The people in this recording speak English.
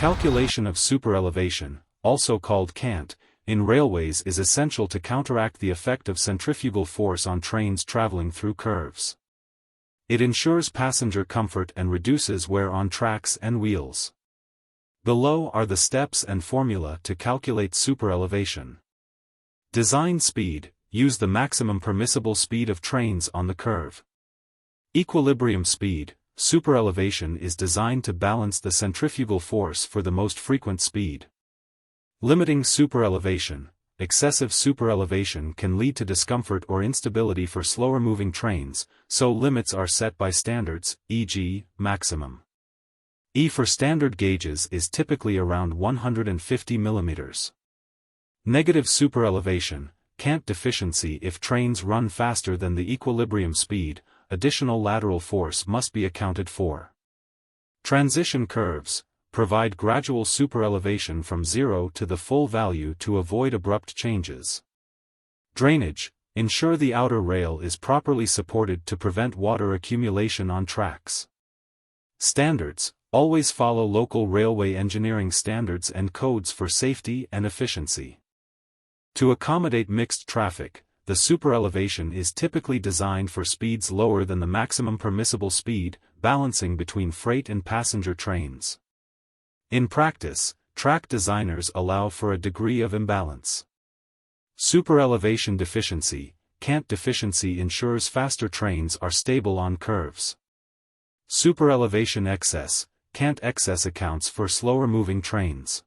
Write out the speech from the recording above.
calculation of superelevation, also called Cant, in railways is essential to counteract the effect of centrifugal force on trains traveling through curves. It ensures passenger comfort and reduces wear on tracks and wheels. Below are the steps and formula to calculate superelevation. Design speed: use the maximum permissible speed of trains on the curve. Equilibrium speed: superelevation is designed to balance the centrifugal force for the most frequent speed. Limiting superelevation: excessive superelevation can lead to discomfort or instability for slower-moving trains, so limits are set by standards, e.g., maximum. E for standard gauges is typically around 150 mm. Negative superelevation: Cant deficiency: if trains run faster than the equilibrium speed, additional lateral force must be accounted for. Transition curves provide gradual superelevation from 0 to the full value to avoid abrupt changes. Drainage: ensure the outer rail is properly supported to prevent water accumulation on tracks. Standards: always follow local railway engineering standards and codes for safety and efficiency. To accommodate mixed traffic, the superelevation is typically designed for speeds lower than the maximum permissible speed, balancing between freight and passenger trains. In practice, track designers allow for a degree of imbalance. Superelevation deficiency: Cant deficiency ensures faster trains are stable on curves. Superelevation excess: Cant excess accounts for slower-moving trains.